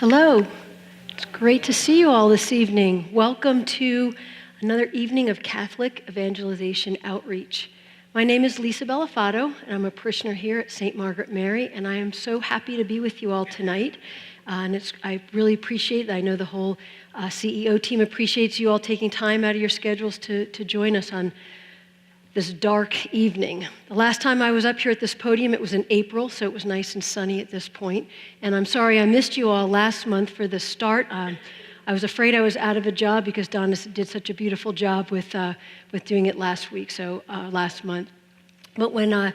Hello. It's great to see you all this evening. Welcome to another evening of Catholic Evangelization Outreach. My name is Lisa Bellafato, and I'm a parishioner here at St. Margaret Mary, and I am so happy to be with you all tonight. I really appreciate that. I know the whole CEO team appreciates you all taking time out of your schedules to join us on this dark evening. The last time I was up here at this podium, it was in April, so it was nice and sunny at this point. And I'm sorry I missed you all last month for the start. I was afraid I was out of a job because Donna did such a beautiful job with doing it last month. But when I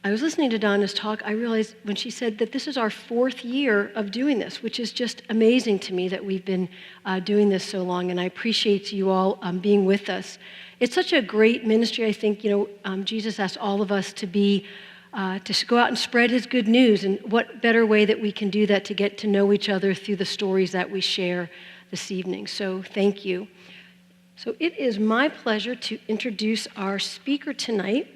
was listening to Donna's talk, I realized when she said that this is our 4th year of doing this, which is just amazing to me that we've been doing this so long, and I appreciate you all being with us. It's such a great ministry. I think, Jesus asked all of us to go out and spread his good news, and what better way that we can do that to get to know each other through the stories that we share this evening. So thank you. So it is my pleasure to introduce our speaker tonight.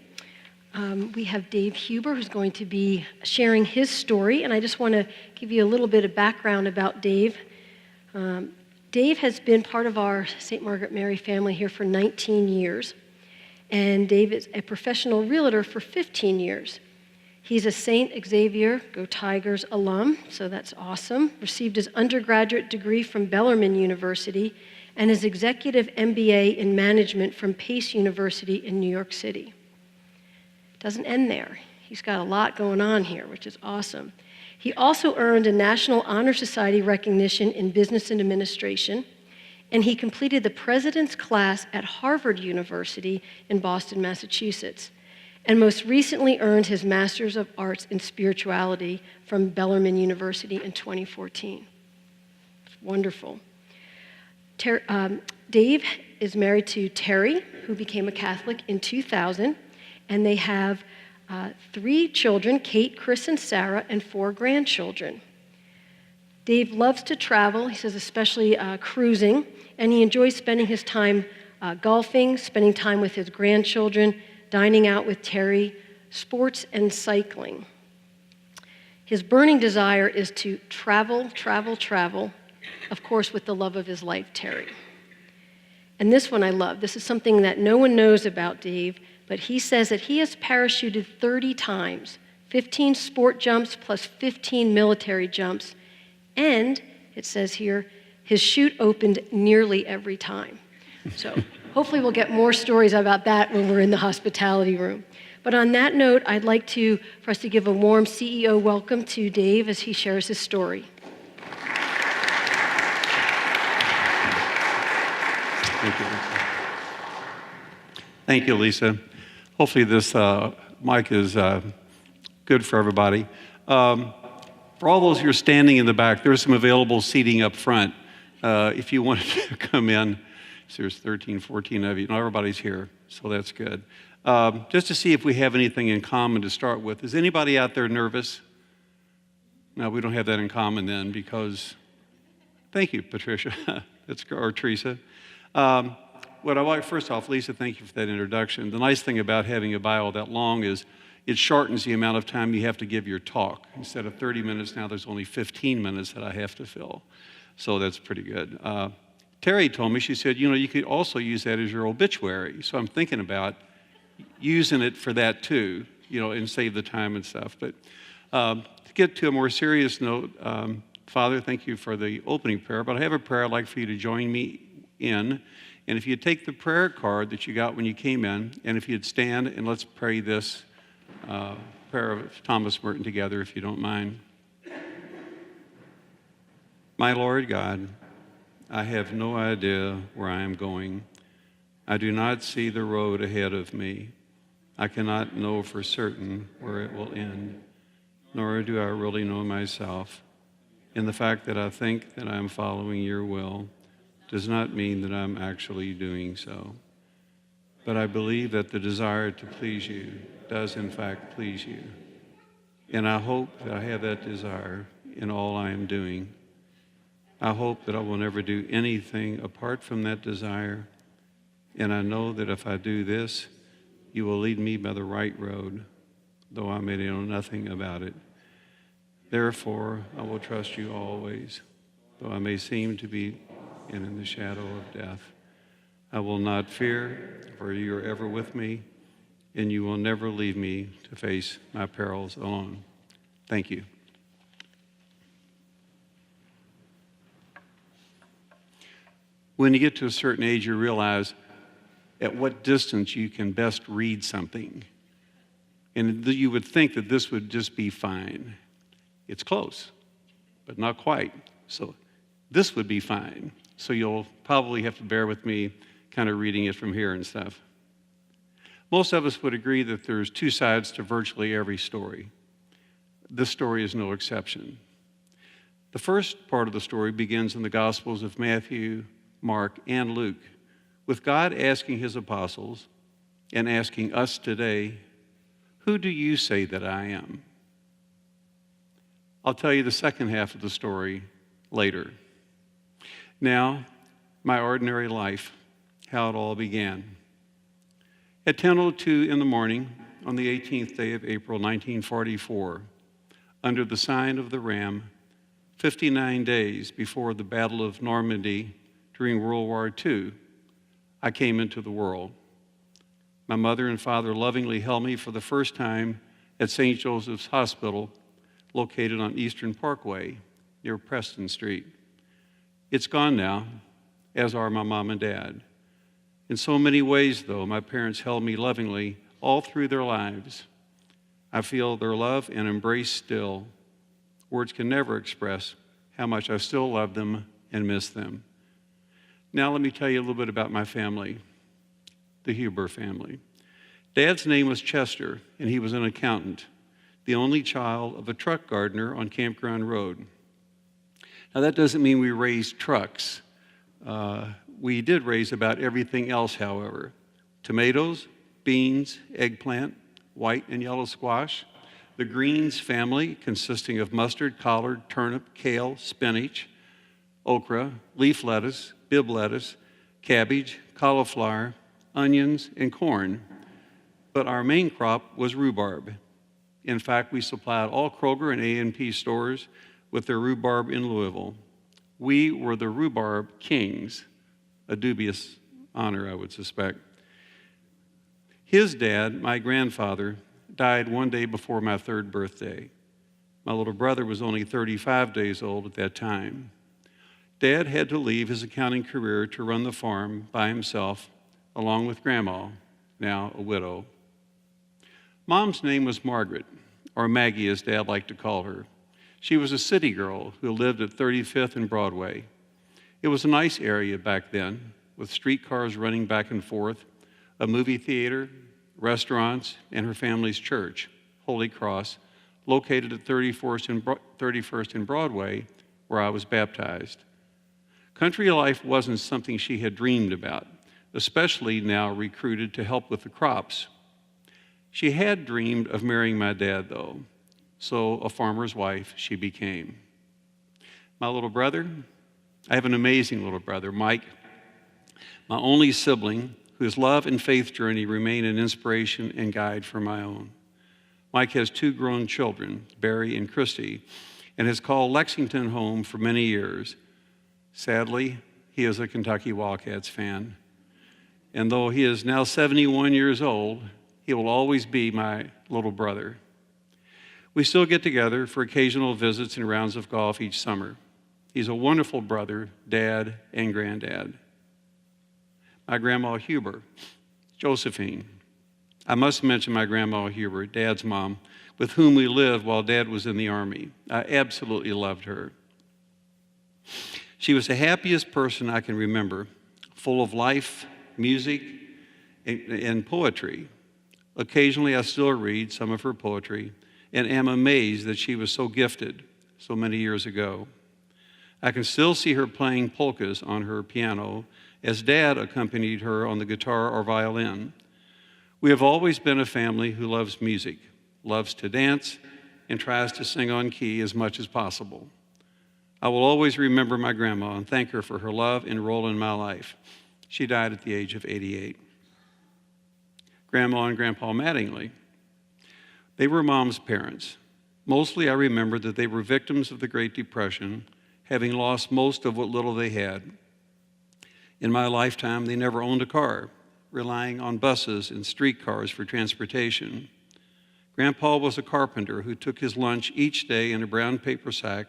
We have Dave Huber, who's going to be sharing his story, and I just want to give you a little bit of background about Dave. Dave has been part of our St. Margaret Mary family here for 19 years, and Dave is a professional realtor for 15 years. He's a St. Xavier, Go Tigers alum, so that's awesome. Received his undergraduate degree from Bellarmine University and his executive MBA in management from Pace University in New York City. Doesn't end there. He's got a lot going on here, which is awesome. He also earned a National Honor Society recognition in business and administration, and he completed the president's class at Harvard University in Boston, Massachusetts, and most recently earned his Master's of Arts in Spirituality from Bellarmine University in 2014. It's wonderful. Dave is married to Terry, who became a Catholic in 2000, and they have 3 children, Kate, Chris, and Sarah, and 4 grandchildren. Dave loves to travel, he says especially cruising, and he enjoys spending his time golfing, spending time with his grandchildren, dining out with Terry, sports, and cycling. His burning desire is to travel, of course with the love of his life, Terry. And this one I love. This is something that no one knows about Dave, but he says that he has parachuted 30 times, 15 sport jumps plus 15 military jumps, and it says here, his chute opened nearly every time. So hopefully we'll get more stories about that when we're in the hospitality room. But on that note, I'd like for us to give a warm CEO welcome to Dave as he shares his story. Thank you, Lisa. Hopefully this mic is good for everybody. For all those who are standing in the back, there's some available seating up front. If you wanted to come in, so there's 13, 14 of you. Not everybody's here, so that's good. Just to see if we have anything in common to start with. Is anybody out there nervous? No, we don't have that in common then because, thank you, Patricia, or Teresa. What I like, first off, Lisa, thank you for that introduction. The nice thing about having a bio that long is it shortens the amount of time you have to give your talk. Instead of 30 minutes now, there's only 15 minutes that I have to fill. So that's pretty good. Terry told me, she said, you could also use that as your obituary. So I'm thinking about using it for that too, and save the time and stuff. But to get to a more serious note, Father, thank you for the opening prayer, but I have a prayer I'd like for you to join me in. And if you take the prayer card that you got when you came in, and if you'd stand and let's pray this prayer of Thomas Merton together, if you don't mind. My Lord God, I have no idea where I am going. I do not see the road ahead of me. I cannot know for certain where it will end, nor do I really know myself. And the fact that I think that I am following your will does not mean that I'm actually doing so. But I believe that the desire to please you does in fact please you. And I hope that I have that desire in all I am doing. I hope that I will never do anything apart from that desire. And I know that if I do this, you will lead me by the right road, though I may know nothing about it. Therefore, I will trust you always, though I may seem to be in the shadow of death. I will not fear, for you are ever with me, and you will never leave me to face my perils alone. Thank you. When you get to a certain age, you realize at what distance you can best read something. And you would think that this would just be fine. It's close, but not quite. So this would be fine. So you'll probably have to bear with me kind of reading it from here and stuff. Most of us would agree that there's two sides to virtually every story. This story is no exception. The first part of the story begins in the Gospels of Matthew, Mark, and Luke, with God asking his apostles and asking us today, who do you say that I am? I'll tell you the second half of the story later. Now, my ordinary life, how it all began. At 10:02 in the morning, on the 18th day of April, 1944, under the sign of the Ram, 59 days before the Battle of Normandy during World War II, I came into the world. My mother and father lovingly held me for the first time at St. Joseph's Hospital, located on Eastern Parkway near Preston Street. It's gone now, as are my mom and dad. In so many ways, though, my parents held me lovingly all through their lives. I feel their love and embrace still. Words can never express how much I still love them and miss them. Now let me tell you a little bit about my family, the Huber family. Dad's name was Chester, and he was an accountant, the only child of a truck gardener on Campground Road. Now that doesn't mean we raised trucks. We did raise about everything else, however. Tomatoes, beans, eggplant, white and yellow squash. The greens family, consisting of mustard, collard, turnip, kale, spinach, okra, leaf lettuce, bib lettuce, cabbage, cauliflower, onions, and corn. But our main crop was rhubarb. In fact, we supplied all Kroger and A&P stores with their rhubarb in Louisville. We were the rhubarb kings, a dubious honor, I would suspect. His dad, my grandfather, died one day before my third birthday. My little brother was only 35 days old at that time. Dad had to leave his accounting career to run the farm by himself, along with Grandma, now a widow. Mom's name was Margaret, or Maggie as Dad liked to call her. She was a city girl who lived at 35th and Broadway. It was a nice area back then, with streetcars running back and forth, a movie theater, restaurants, and her family's church, Holy Cross, located at 31st and Broadway, where I was baptized. Country life wasn't something she had dreamed about, especially now recruited to help with the crops. She had dreamed of marrying my dad, though, so a farmer's wife she became. My little brother, I have an amazing little brother, Mike, my only sibling, whose love and faith journey remain an inspiration and guide for my own. Mike has two grown children, Barry and Christy, and has called Lexington home for many years. Sadly, he is a Kentucky Wildcats fan. And though he is now 71 years old, he will always be my little brother. We still get together for occasional visits and rounds of golf each summer. He's a wonderful brother, dad, and granddad. My grandma Huber, Josephine. I must mention my grandma Huber, Dad's mom, with whom we lived while Dad was in the Army. I absolutely loved her. She was the happiest person I can remember, full of life, music, and poetry. Occasionally, I still read some of her poetry and am amazed that she was so gifted so many years ago. I can still see her playing polkas on her piano as Dad accompanied her on the guitar or violin. We have always been a family who loves music, loves to dance, and tries to sing on key as much as possible. I will always remember my grandma and thank her for her love and role in my life. She died at the age of 88. Grandma and Grandpa Mattingly. They were Mom's parents. Mostly I remember that they were victims of the Great Depression, having lost most of what little they had. In my lifetime, they never owned a car, relying on buses and streetcars for transportation. Grandpa was a carpenter who took his lunch each day in a brown paper sack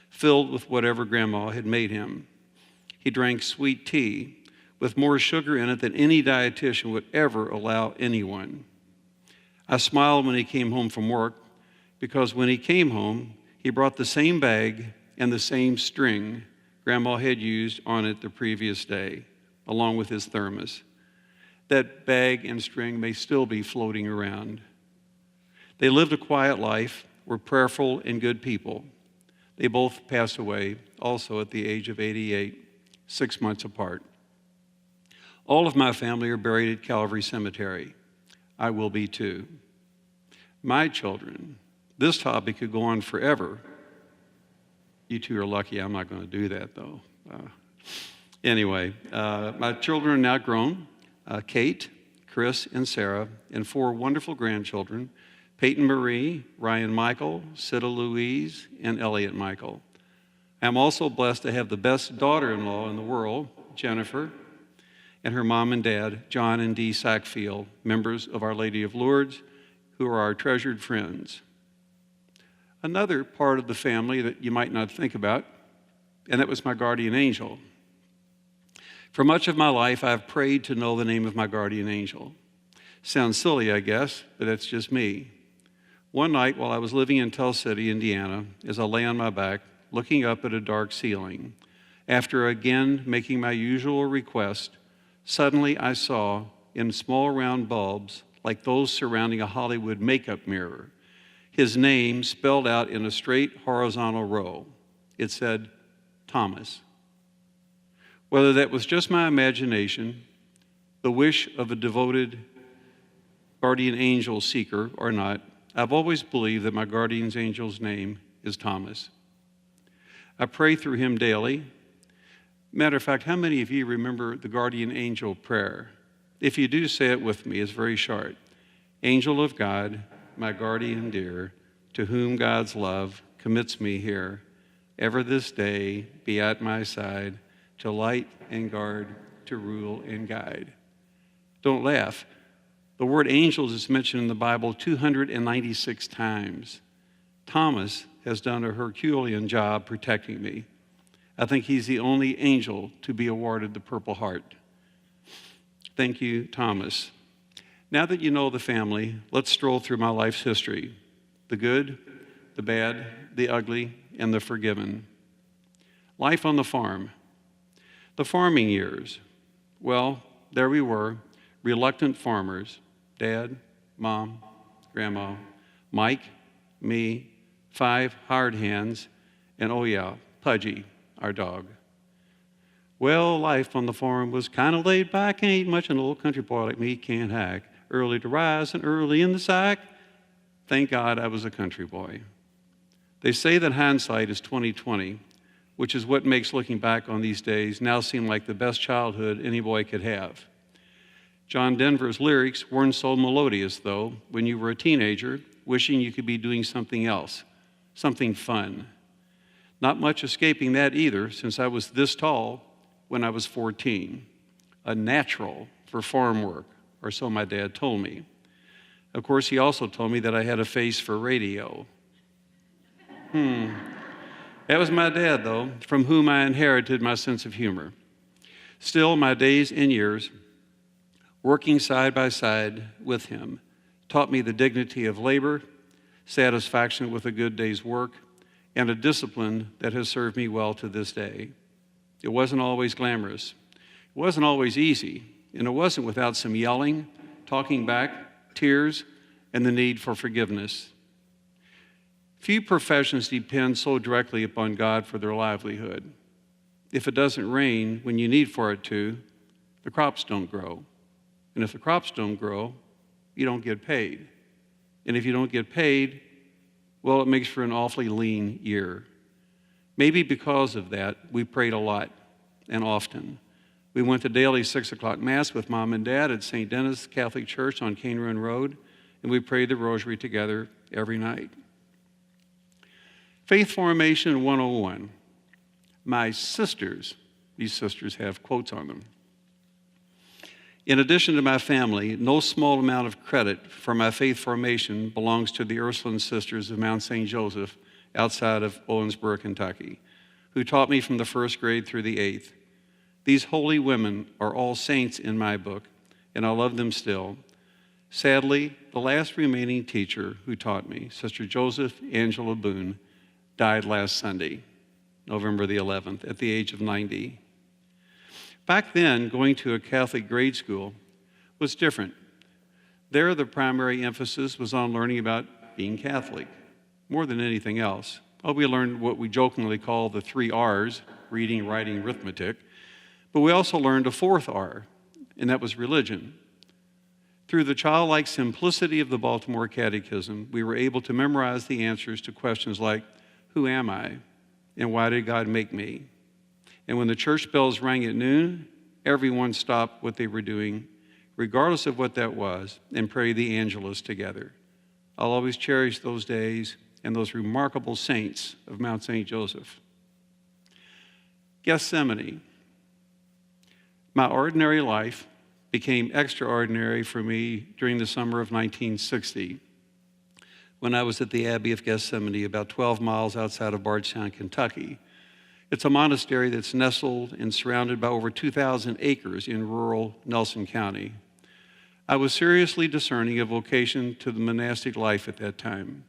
filled with whatever Grandma had made him. He drank sweet tea with more sugar in it than any dietitian would ever allow anyone. I smiled when he came home from work because when he came home, he brought the same bag and the same string Grandma had used on it the previous day, along with his thermos. That bag and string may still be floating around. They lived a quiet life, were prayerful and good people. They both passed away, also at the age of 88, 6 months apart. All of my family are buried at Calvary Cemetery. I will be too. My children, this topic could go on forever. You two are lucky I'm not going to do that, though. Anyway, my children are now grown, Kate, Chris, and Sarah, and 4 wonderful grandchildren, Peyton Marie, Ryan Michael, Sita Louise, and Elliot Michael. I'm also blessed to have the best daughter-in-law in the world, Jennifer, and her mom and dad, John and Dee Sackfield, members of Our Lady of Lourdes, who are our treasured friends. Another part of the family that you might not think about, and that was my guardian angel. For much of my life, I've prayed to know the name of my guardian angel. Sounds silly, I guess, but that's just me. One night while I was living in Tell City, Indiana, as I lay on my back, looking up at a dark ceiling, after again making my usual request, suddenly I saw, in small round bulbs, like those surrounding a Hollywood makeup mirror, his name spelled out in a straight horizontal row. It said, Thomas. Whether that was just my imagination, the wish of a devoted guardian angel seeker or not, I've always believed that my guardian angel's name is Thomas. I pray through him daily. Matter of fact, how many of you remember the guardian angel prayer? If you do, say it with me. It's very short. Angel of God, my guardian dear, to whom God's love commits me here, ever this day be at my side, to light and guard, to rule and guide. Don't laugh. The word angels is mentioned in the Bible 296 times. Thomas has done a Herculean job protecting me. I think he's the only angel to be awarded the Purple Heart. Thank you, Thomas. Now that you know the family, let's stroll through my life's history. The good, the bad, the ugly, and the forgiven. Life on the farm. The farming years. Well, there we were, reluctant farmers. Dad, Mom, Grandma, Mike, me, 5 hired hands, and oh yeah, Pudgy, our dog. Well, life on the farm was kind of laid back. Ain't much an old country boy like me can't hack. Early to rise and early in the sack. Thank God I was a country boy. They say that hindsight is 20/20, which is what makes looking back on these days now seem like the best childhood any boy could have. John Denver's lyrics weren't so melodious, though, when you were a teenager, wishing you could be doing something else, something fun. Not much escaping that either, since I was this tall when I was 14, a natural for farm work, or so my dad told me. Of course, he also told me that I had a face for radio. That was my dad, though, from whom I inherited my sense of humor. Still, my days and years working side by side with him taught me the dignity of labor, satisfaction with a good day's work, and a discipline that has served me well to this day. It wasn't always glamorous. It wasn't always easy, and it wasn't without some yelling, talking back, tears, and the need for forgiveness. Few professions depend so directly upon God for their livelihood. If it doesn't rain when you need for it to, the crops don't grow. And if the crops don't grow, you don't get paid. And if you don't get paid, well, it makes for an awfully lean year. Maybe because of that, we prayed a lot and often. We went to daily 6 o'clock Mass with Mom and Dad at St. Dennis Catholic Church on Cane Run Road, and we prayed the Rosary together every night. Faith Formation 101. My sisters, these sisters have quotes on them. In addition to my family, no small amount of credit for my faith formation belongs to the Ursuline Sisters of Mount St. Joseph outside of Owensboro, Kentucky, who taught me from the first grade through the eighth. These holy women are all saints in my book, and I love them still. Sadly, the last remaining teacher who taught me, Sister Joseph Angela Boone, died last Sunday, November the 11th, at the age of 90. Back then, going to a Catholic grade school was different. There, the primary emphasis was on learning about being Catholic, more than anything else. Well, we learned what we jokingly call the 3 R's, reading, writing, arithmetic, but we also learned a 4th R, and that was religion. Through the childlike simplicity of the Baltimore Catechism, we were able to memorize the answers to questions like, who am I, and why did God make me? And when the church bells rang at noon, everyone stopped what they were doing, regardless of what that was, and prayed the Angelus together. I'll always cherish those days and those remarkable saints of Mount St. Joseph. Gethsemane. My ordinary life became extraordinary for me during the summer of 1960, when I was at the Abbey of Gethsemane, about 12 miles outside of Bardstown, Kentucky. It's a monastery that's nestled and surrounded by over 2,000 acres in rural Nelson County. I was seriously discerning a vocation to the monastic life at that time.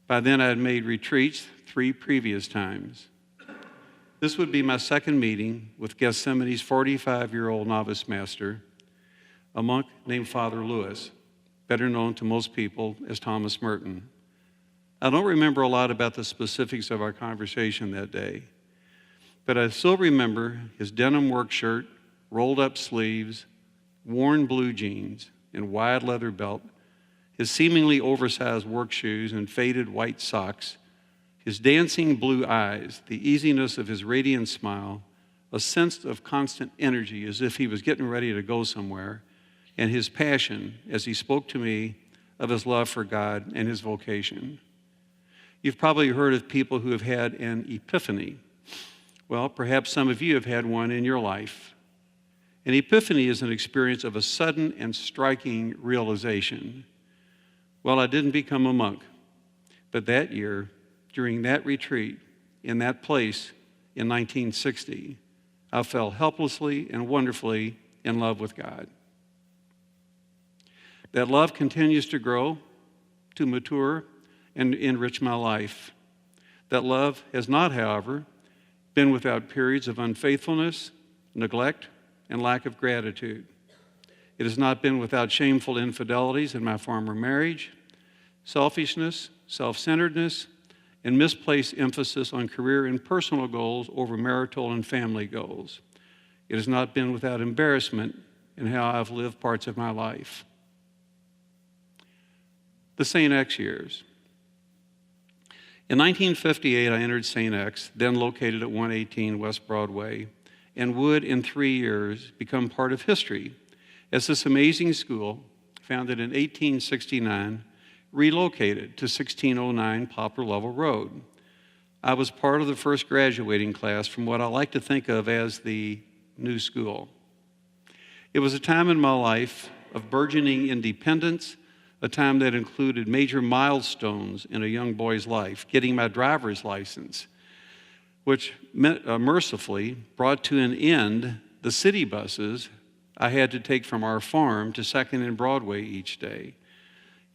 By then, I had made retreats 3 previous times. This would be my second meeting with Gethsemane's 45-year-old novice master, a monk named Father Lewis, better known to most people as Thomas Merton. I don't remember a lot about the specifics of our conversation that day, but I still remember his denim work shirt, rolled up sleeves, worn blue jeans, and wide leather belt, his seemingly oversized work shoes and faded white socks, his dancing blue eyes, the easiness of his radiant smile, a sense of constant energy as if he was getting ready to go somewhere, and his passion as he spoke to me of his love for God and his vocation. You've probably heard of people who have had an epiphany. Well, perhaps some of you have had one in your life. An epiphany is an experience of a sudden and striking realization. Well, I didn't become a monk, but that year, during that retreat, in that place in 1960, I fell helplessly and wonderfully in love with God. That love continues to grow, to mature, and enrich my life. That love has not, however, been without periods of unfaithfulness, neglect, and lack of gratitude. It has not been without shameful infidelities in my former marriage, selfishness, self-centeredness, and misplaced emphasis on career and personal goals over marital and family goals. It has not been without embarrassment in how I've lived parts of my life. The St. X years. In 1958, I entered St. X, then located at 118 West Broadway, and would, in 3 years, become part of history, as this amazing school, founded in 1869, relocated to 1609 Poplar Level Road. I was part of the first graduating class from what I like to think of as the new school. It was a time in my life of burgeoning independence, a time that included major milestones in a young boy's life, getting my driver's license, which mercifully brought to an end the city buses I had to take from our farm to 2nd and Broadway each day.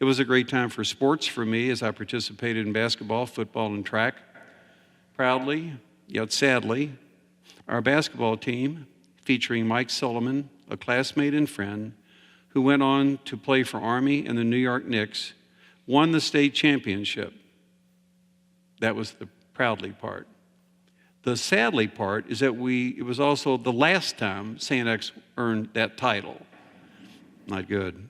It was a great time for sports for me as I participated in basketball, football, and track. Proudly, yet sadly, our basketball team, featuring Mike Sullivan, a classmate and friend, who went on to play for Army and the New York Knicks, won the state championship. That was the proudly part. The sadly part is that it was also the last time St. X earned that title. Not good.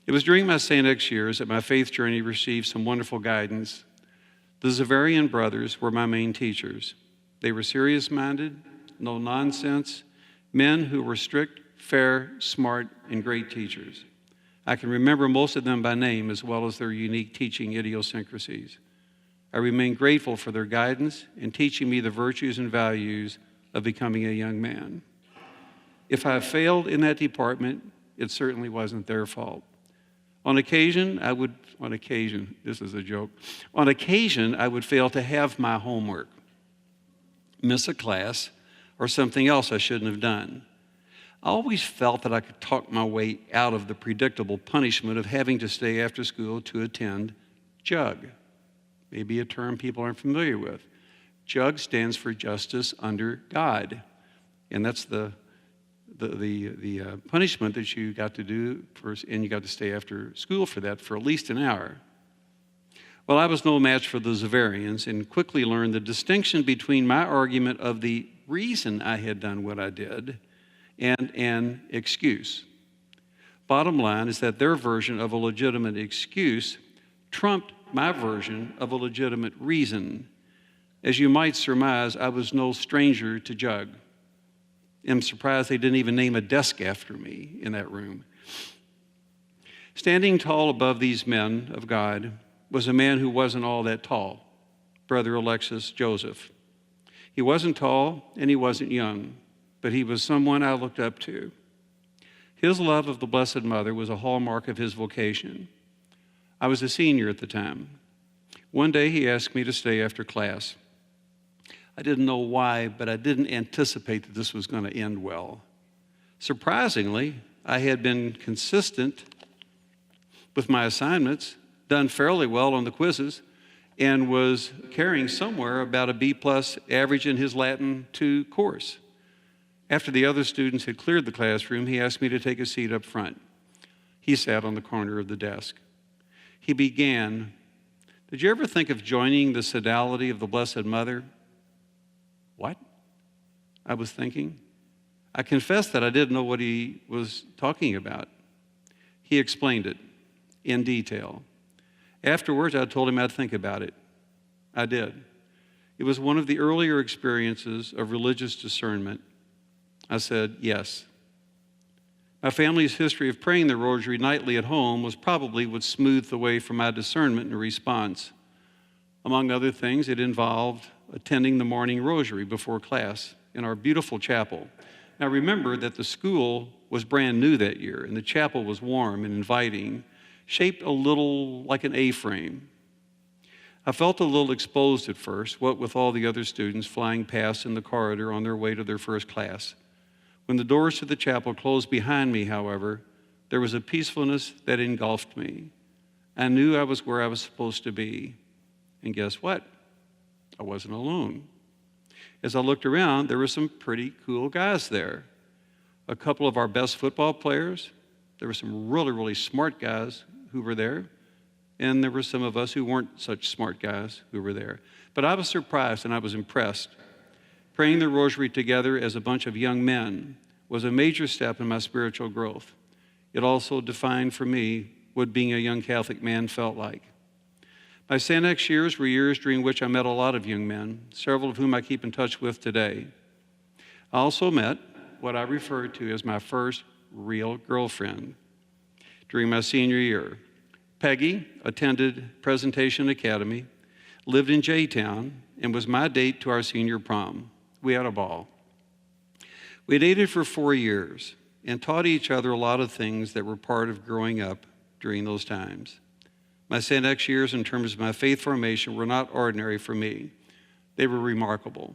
It was during my St. X years that my faith journey received some wonderful guidance. The Zavarian brothers were my main teachers. They were serious-minded, no nonsense, men who were strict, fair, smart, and great teachers. I can remember most of them by name as well as their unique teaching idiosyncrasies. I remain grateful for their guidance in teaching me the virtues and values of becoming a young man. If I failed in that department, it certainly wasn't their fault. On occasion, this is a joke, on occasion, I would fail to have my homework, miss a class, or something else I shouldn't have done. I always felt that I could talk my way out of the predictable punishment of having to stay after school to attend JUG, maybe a term people aren't familiar with. JUG stands for Justice Under God, and that's the punishment that you got to do first, and you got to stay after school for that for at least an hour. Well, I was no match for the Zavarians and quickly learned the distinction between my argument of the reason I had done what I did and an excuse. Bottom line is that their version of a legitimate excuse trumped my version of a legitimate reason. As you might surmise, I was no stranger to JUG. I'm surprised they didn't even name a desk after me in that room. Standing tall above these men of God was a man who wasn't all that tall, Brother Alexis Joseph. He wasn't tall and he wasn't young, but he was someone I looked up to. His love of the Blessed Mother was a hallmark of his vocation. I was a senior at the time. One day he asked me to stay after class. I didn't know why, but I didn't anticipate that this was going to end well. Surprisingly, I had been consistent with my assignments, done fairly well on the quizzes, and was carrying somewhere about a B+ average in his Latin 2 course. After the other students had cleared the classroom, he asked me to take a seat up front. He sat on the corner of the desk. He began, "Did you ever think of joining the sodality of the Blessed Mother?" What? I was thinking. I confessed that I didn't know what he was talking about. He explained it in detail. Afterwards, I told him I'd think about it. I did. It was one of the earlier experiences of religious discernment. I said, yes. My family's history of praying the rosary nightly at home was probably what smoothed the way for my discernment and response. Among other things, it involved attending the morning rosary before class in our beautiful chapel. Now remember that the school was brand new that year, and the chapel was warm and inviting, shaped a little like an A-frame. I felt a little exposed at first, what with all the other students flying past in the corridor on their way to their first class. When the doors to the chapel closed behind me, however, there was a peacefulness that engulfed me. I knew I was where I was supposed to be. And guess what? I wasn't alone. As I looked around, there were some pretty cool guys there. A couple of our best football players. There were some really, really smart guys who were there. And there were some of us who weren't such smart guys who were there. But I was surprised and I was impressed. Praying the rosary together as a bunch of young men was a major step in my spiritual growth. It also defined for me what being a young Catholic man felt like. My St. X years were years during which I met a lot of young men, several of whom I keep in touch with today. I also met what I refer to as my first real girlfriend during my senior year. Peggy attended Presentation Academy, lived in J-Town, and was my date to our senior prom. We had a ball. We dated for 4 years and taught each other a lot of things that were part of growing up during those times. My St. X years in terms of my faith formation were not ordinary for me. They were remarkable.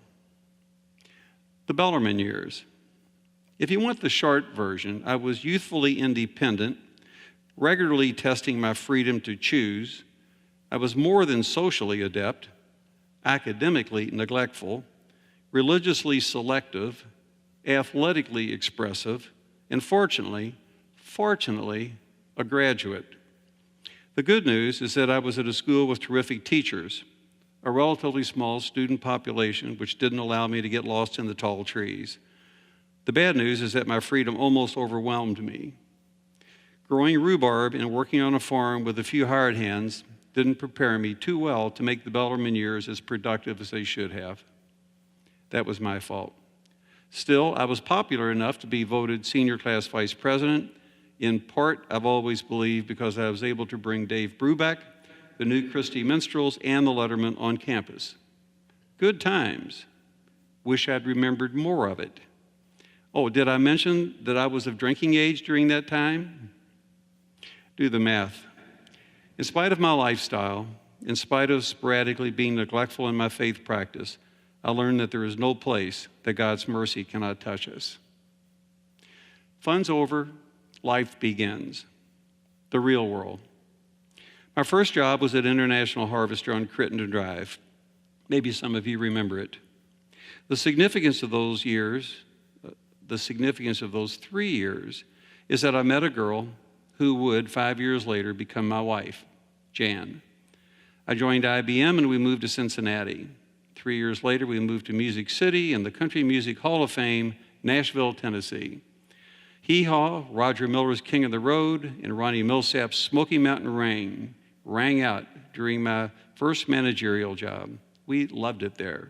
The Bellarmine years. If you want the short version, I was youthfully independent, regularly testing my freedom to choose. I was more than socially adept, academically neglectful, religiously selective, athletically expressive, and fortunately, a graduate. The good news is that I was at a school with terrific teachers, a relatively small student population which didn't allow me to get lost in the tall trees. The bad news is that my freedom almost overwhelmed me. Growing rhubarb and working on a farm with a few hired hands didn't prepare me too well to make the Bellarmine years as productive as they should have. That was my fault. Still, I was popular enough to be voted senior class vice president. In part, I've always believed because I was able to bring Dave Brubeck, the New Christie Minstrels, and the Letterman on campus. Good times. Wish I'd remembered more of it. Oh, did I mention that I was of drinking age during that time? Do the math. In spite of my lifestyle, in spite of sporadically being neglectful in my faith practice, I learned that there is no place that God's mercy cannot touch us. Fun's over, life begins. The real world. My first job was at International Harvester on Crittenden Drive. Maybe some of you remember it. The significance of those 3 years, is that I met a girl who would, 5 years later, become my wife, Jan. I joined IBM and we moved to Cincinnati. 3 years later, we moved to Music City and the Country Music Hall of Fame, Nashville, Tennessee. Hee Haw, Roger Miller's King of the Road, and Ronnie Millsap's Smoky Mountain Rain rang out during my first managerial job. We loved it there.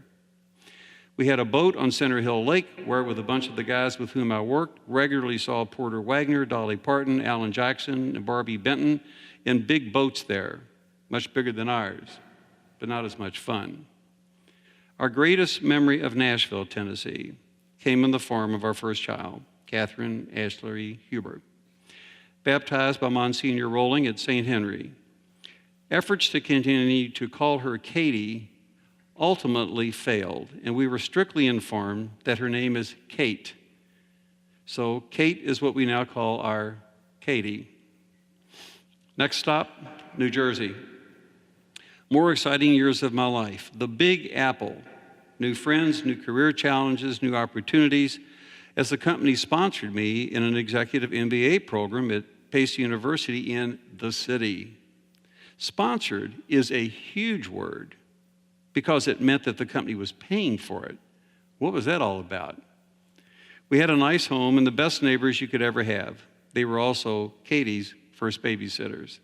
We had a boat on Center Hill Lake where, with a bunch of the guys with whom I worked, regularly saw Porter Wagner, Dolly Parton, Alan Jackson, and Barbie Benton in big boats there, much bigger than ours, but not as much fun. Our greatest memory of Nashville, Tennessee, came in the form of our first child, Catherine Ashley Huber, baptized by Monsignor Rowling at St. Henry. Efforts to continue to call her Katie ultimately failed, and we were strictly informed that her name is Kate. So Kate is what we now call our Katie. Next stop, New Jersey. More exciting years of my life. The Big Apple. New friends, new career challenges, new opportunities, as the company sponsored me in an executive MBA program at Pace University in the city. Sponsored is a huge word because it meant that the company was paying for it. What was that all about? We had a nice home and the best neighbors you could ever have. They were also Katie's first babysitters.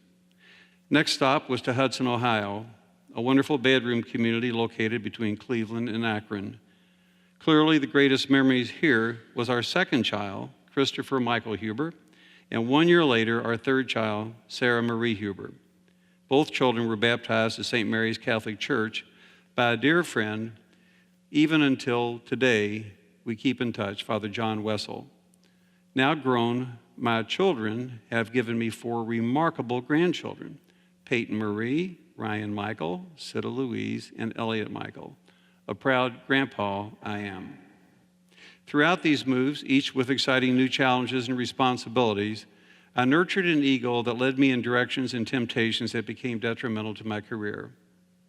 Next stop was to Hudson, Ohio, a wonderful bedroom community located between Cleveland and Akron. Clearly, the greatest memories here was our second child, Christopher Michael Huber, and 1 year later, our third child, Sarah Marie Huber. Both children were baptized at St. Mary's Catholic Church by a dear friend. Even until today, we keep in touch, Father John Wessel. Now grown, my children have given me 4 remarkable grandchildren, Peyton Marie, Ryan Michael, Sita Louise, and Elliot Michael. A proud grandpa I am. Throughout these moves, each with exciting new challenges and responsibilities, I nurtured an ego that led me in directions and temptations that became detrimental to my career.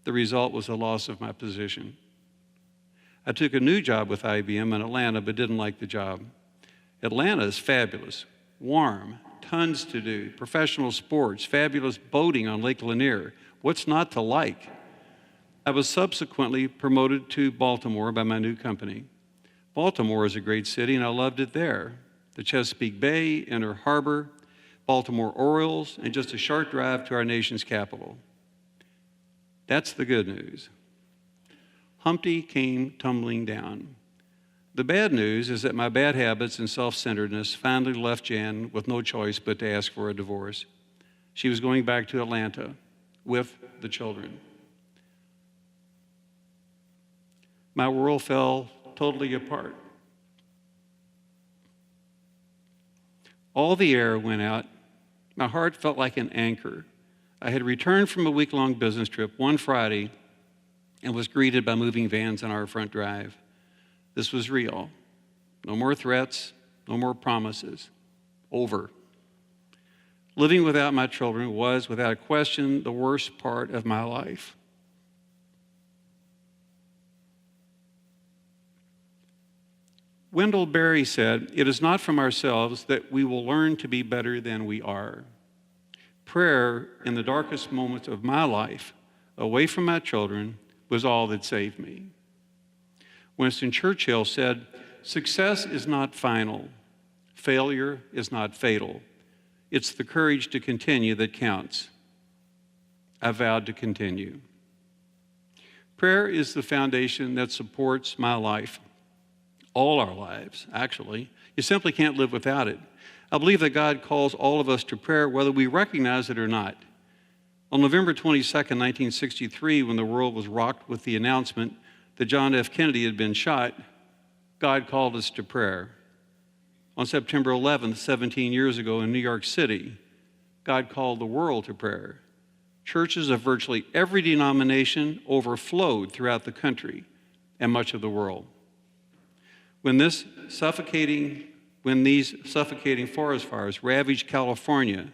The result was the loss of my position. I took a new job with IBM in Atlanta, but didn't like the job. Atlanta is fabulous, warm, tons to do, professional sports, fabulous boating on Lake Lanier. What's not to like? I was subsequently promoted to Baltimore by my new company. Baltimore is a great city, and I loved it there. The Chesapeake Bay, Inner Harbor, Baltimore Orioles, and just a short drive to our nation's capital. That's the good news. Humpty came tumbling down. The bad news is that my bad habits and self-centeredness finally left Jan with no choice but to ask for a divorce. She was going back to Atlanta with the children. My world fell totally apart. All the air went out. My heart felt like an anchor. I had returned from a week-long business trip one Friday and was greeted by moving vans on our front drive. This was real. No more threats, no more promises. Over. Living without my children was, without question, the worst part of my life. Wendell Berry said, "It is not from ourselves that we will learn to be better than we are." Prayer in the darkest moments of my life, away from my children, was all that saved me. Winston Churchill said, "Success is not final. Failure is not fatal. It's the courage to continue that counts." I vowed to continue. Prayer is the foundation that supports my life. All our lives, actually. You simply can't live without it. I believe that God calls all of us to prayer whether we recognize it or not. On November 22nd, 1963, when the world was rocked with the announcement that John F. Kennedy had been shot, God called us to prayer. On September 11th, 17 years ago in New York City, God called the world to prayer. Churches of virtually every denomination overflowed throughout the country and much of the world. When these suffocating forest fires ravaged California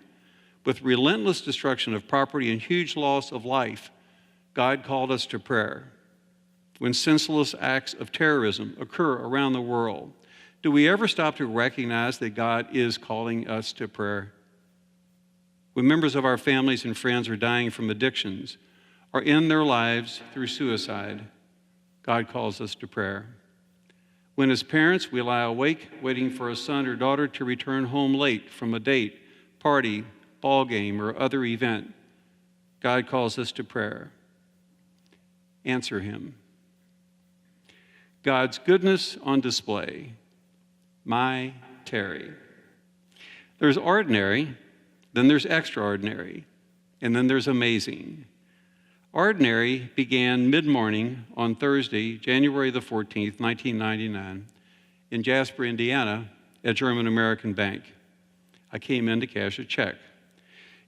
with relentless destruction of property and huge loss of life, God called us to prayer. When senseless acts of terrorism occur around the world, do we ever stop to recognize that God is calling us to prayer? When members of our families and friends are dying from addictions or end their lives through suicide, God calls us to prayer. When as parents we lie awake waiting for a son or daughter to return home late from a date, party, ball game, or other event, God calls us to prayer. Answer him. God's goodness on display. My Terry. There's ordinary, then there's extraordinary, and then there's amazing. Ordinary began mid-morning on Thursday, January the 14th, 1999, in Jasper, Indiana, at German American Bank. I came in to cash a check.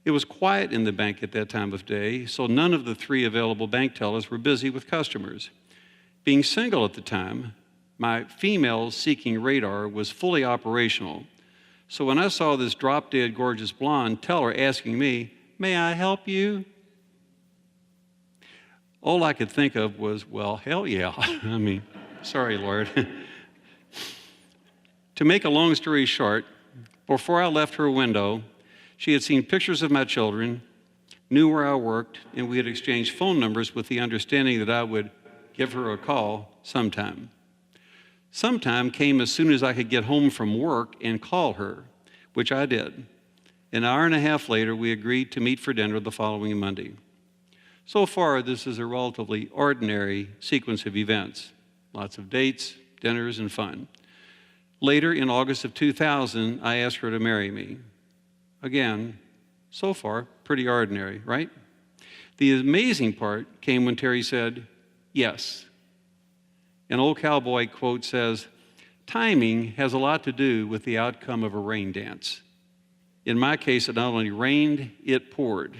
It was quiet in the bank at that time of day, so none of the 3 available bank tellers were busy with customers. Being single at the time, my female-seeking radar was fully operational. So when I saw this drop-dead gorgeous blonde teller asking me, "May I help you?" all I could think of was, well, hell yeah. I mean, sorry, Lord. To make a long story short, before I left her window, she had seen pictures of my children, knew where I worked, and we had exchanged phone numbers with the understanding that I would give her a call sometime. Sometime came as soon as I could get home from work and call her, which I did. An hour and a half later, we agreed to meet for dinner the following Monday. So far, this is a relatively ordinary sequence of events. Lots of dates, dinners, and fun. Later, in August of 2000, I asked her to marry me. Again, so far, pretty ordinary, right? The amazing part came when Terry said, yes. An old cowboy quote says, timing has a lot to do with the outcome of a rain dance. In my case, it not only rained, it poured.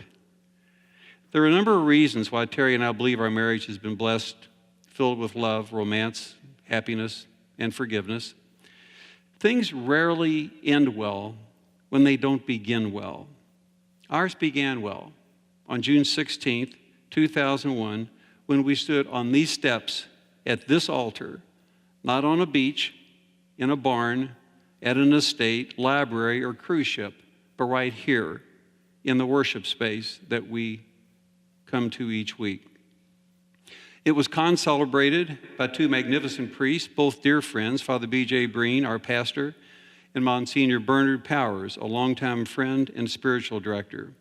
There are a number of reasons why Terry and I believe our marriage has been blessed, filled with love, romance, happiness, and forgiveness. Things rarely end well when they don't begin well. Ours began well on June 16th, 2001, when we stood on these steps at this altar, not on a beach, in a barn, at an estate, library, or cruise ship, but right here in the worship space that we come to each week. It was con-celebrated by 2 magnificent priests, both dear friends, Father B.J. Breen, our pastor, and Monsignor Bernard Powers, a longtime friend and spiritual director.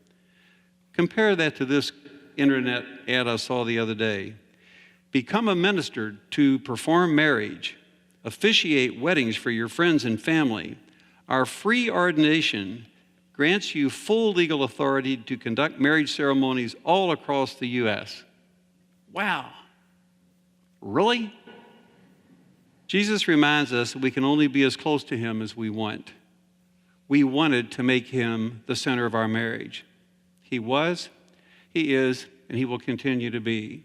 Compare that to this internet ad I saw the other day. Become a minister to perform marriage, officiate weddings for your friends and family. Our free ordination grants you full legal authority to conduct marriage ceremonies all across the U.S. Wow. Really? Jesus reminds us that we can only be as close to him as we want. We wanted to make him the center of our marriage. He was, he is, and he will continue to be.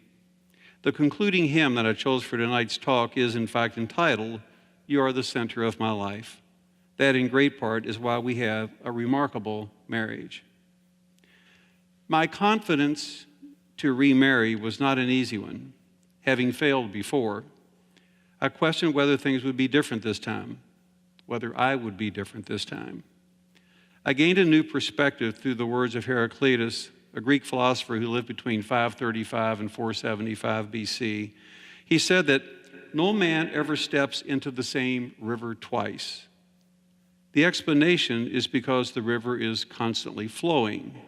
The concluding hymn that I chose for tonight's talk is, in fact, entitled, "You Are the Center of My Life." That, in great part, is why we have a remarkable marriage. My confidence to remarry was not an easy one, having failed before. I questioned whether things would be different this time, whether I would be different this time. I gained a new perspective through the words of Heraclitus, a Greek philosopher who lived between 535 and 475 BC. He said that no man ever steps into the same river twice. The explanation is because the river is constantly flowing.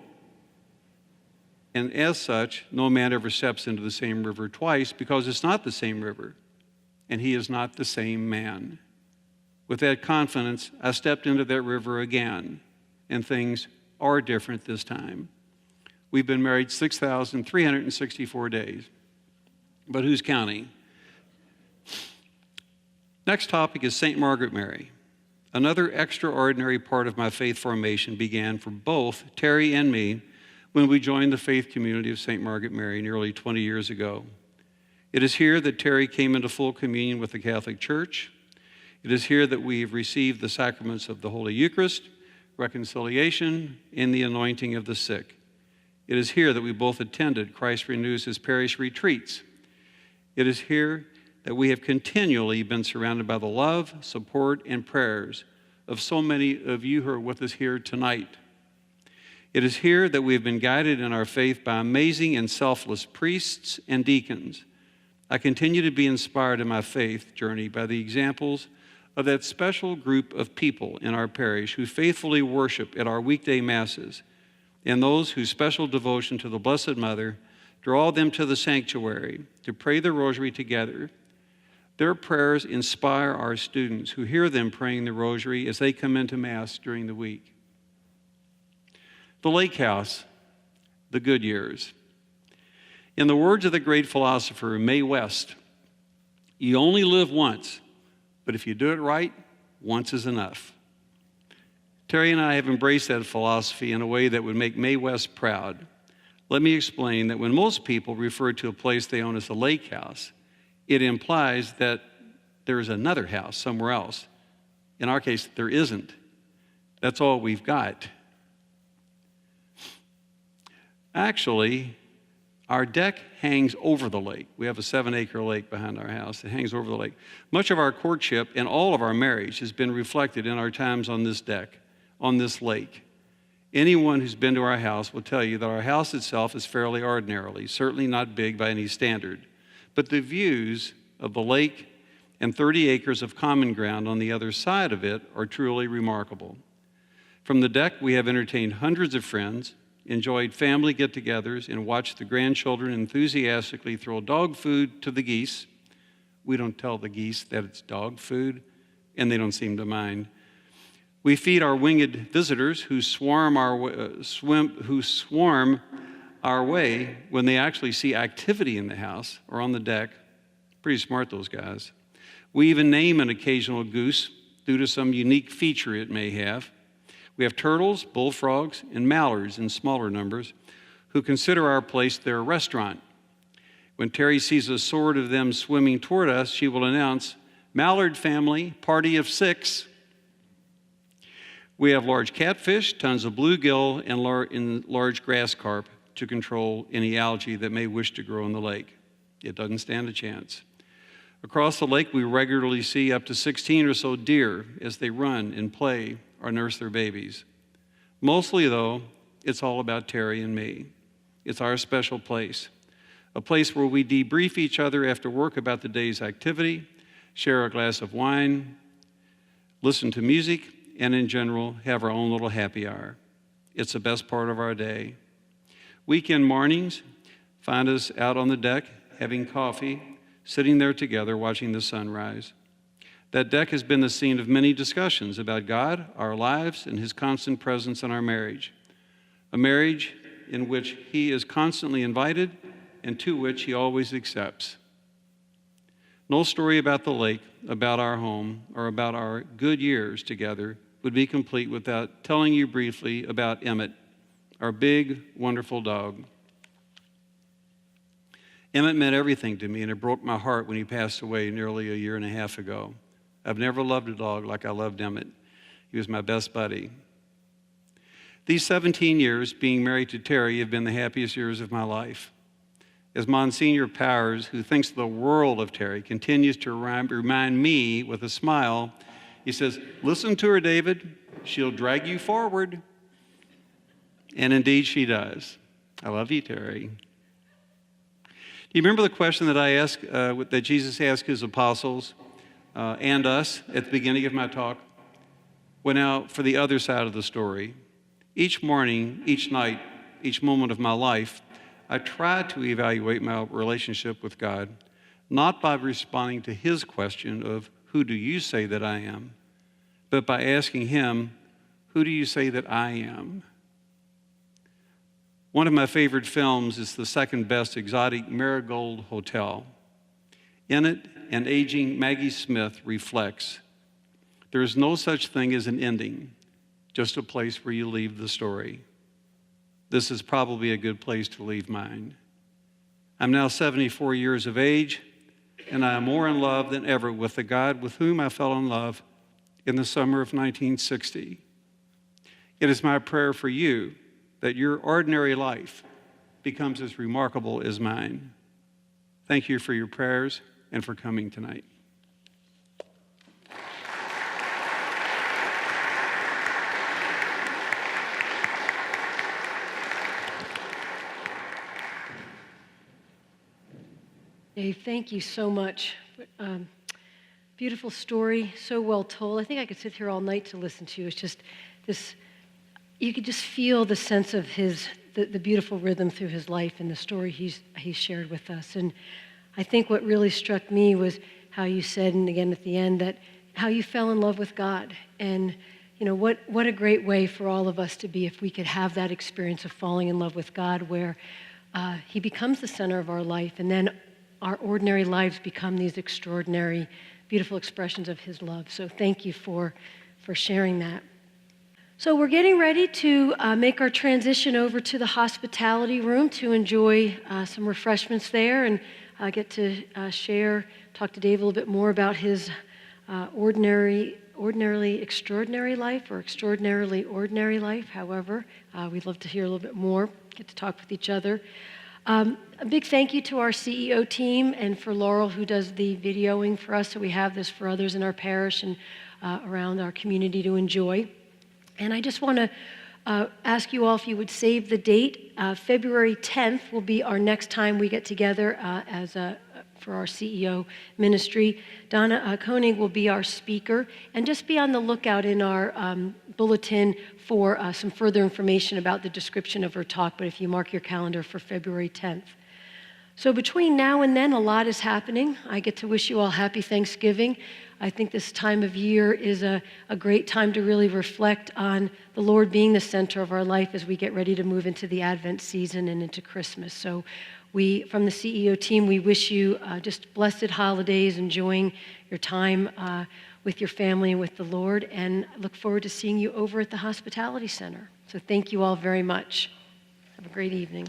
And as such, no man ever steps into the same river twice because it's not the same river, and he is not the same man. With that confidence, I stepped into that river again, and things are different this time. We've been married 6,364 days. But who's counting? Next topic is St. Margaret Mary. Another extraordinary part of my faith formation began for both Terry and me when we joined the faith community of St. Margaret Mary nearly 20 years ago. It is here that Terry came into full communion with the Catholic Church. It is here that we have received the sacraments of the Holy Eucharist, reconciliation, and the anointing of the sick. It is here that we both attended Christ Renews His Parish retreats. It is here that we have continually been surrounded by the love, support, and prayers of so many of you who are with us here tonight. It is here that we have been guided in our faith by amazing and selfless priests and deacons. I continue to be inspired in my faith journey by the examples of that special group of people in our parish who faithfully worship at our weekday masses, and those whose special devotion to the Blessed Mother draw them to the sanctuary to pray the rosary together. Their prayers inspire our students who hear them praying the rosary as they come into Mass during the week. The Lake House, the good years. In the words of the great philosopher Mae West, you only live once, but if you do it right, once is enough. Terry and I have embraced that philosophy in a way that would make Mae West proud. Let me explain that when most people refer to a place they own as a lake house, it implies that there is another house somewhere else. In our case, there isn't. That's all we've got. Actually, our deck hangs over the lake. We have a 7-acre lake behind our house. It hangs over the lake. Much of our courtship and all of our marriage has been reflected in our times on this deck, on this lake. Anyone who's been to our house will tell you that our house itself is fairly ordinarily, certainly not big by any standard. But the views of the lake and 30 acres of common ground on the other side of it are truly remarkable. From the deck, we have entertained hundreds of friends, enjoyed family get-togethers, and watched the grandchildren enthusiastically throw dog food to the geese. We don't tell the geese that it's dog food, and they don't seem to mind. We feed our winged visitors who swarm our way when they actually see activity in the house or on the deck. Pretty smart, those guys. We even name an occasional goose due to some unique feature it may have. We have turtles, bullfrogs, and mallards in smaller numbers who consider our place their restaurant. When Terry sees a sword of them swimming toward us, she will announce, "Mallard family, party of 6. We have large catfish, tons of bluegill, and large grass carp to control any algae that may wish to grow in the lake. It doesn't stand a chance. Across the lake, we regularly see up to 16 or so deer as they run and play or nurse their babies. Mostly, though, it's all about Terry and me. It's our special place, a place where we debrief each other after work about the day's activity, share a glass of wine, listen to music, and in general, have our own little happy hour. It's the best part of our day. Weekend mornings find us out on the deck, having coffee, sitting there together, watching the sunrise. That deck has been the scene of many discussions about God, our lives, and His constant presence in our marriage. A marriage in which He is constantly invited and to which He always accepts. No story about the lake, about our home, or about our good years together would be complete without telling you briefly about Emmett, our big, wonderful dog. Emmett meant everything to me, and it broke my heart when he passed away nearly a year and a half ago. I've never loved a dog like I loved Emmett. He was my best buddy. These 17 years being married to Terry have been the happiest years of my life. As Monsignor Powers, who thinks the world of Terry, continues to remind me with a smile, he says, "Listen to her, David. She'll drag you forward." And indeed she does. I love you, Terry. Do you remember the question that I asked, that Jesus asked His apostles and us at the beginning of my talk? Well, now, for the other side of the story, each morning, each night, each moment of my life, I try to evaluate my relationship with God, not by responding to His question of, "Who do you say that I am?" but by asking Him, "Who do you say that I am?" One of my favorite films is the second best exotic Marigold Hotel. In it, an aging Maggie Smith reflects, there is no such thing as an ending, just a place where you leave the story. This is probably a good place to leave mine. I'm now 74 years of age, and I am more in love than ever with the God with whom I fell in love in the summer of 1960. It is my prayer for you that your ordinary life becomes as remarkable as mine. Thank you for your prayers and for coming tonight. Dave, thank you so much. Beautiful story, so well told. I think I could sit here all night to listen to you. It's just this, you could just feel the sense of the beautiful rhythm through his life and the story he's shared with us. And I think what really struck me was how you said, and again at the end, that how you fell in love with God. And what a great way for all of us to be if we could have that experience of falling in love with God where he becomes the center of our life, and then our ordinary lives become these extraordinary, beautiful expressions of his love. So thank you for sharing that. So we're getting ready to make our transition over to the hospitality room to enjoy some refreshments there and get to talk to Dave a little bit more about his ordinarily extraordinary life or extraordinarily ordinary life. However, we'd love to hear a little bit more, get to talk with each other. A big thank you to our CEO team and for Laurel, who does the videoing for us, so we have this for others in our parish and around our community to enjoy. And I just want to ask you all if you would save the date. February 10th will be our next time we get together for our CEO ministry. Donna Koenig will be our speaker. And just be on the lookout in our bulletin for some further information about the description of her talk, but if you mark your calendar for February 10th. So between now and then, a lot is happening. I get to wish you all happy Thanksgiving. I think this time of year is a great time to really reflect on the Lord being the center of our life as we get ready to move into the Advent season and into Christmas. So we, from the CEO team, we wish you just blessed holidays, enjoying your time with your family and with the Lord, and look forward to seeing you over at the Hospitality Center. So thank you all very much. Have a great evening.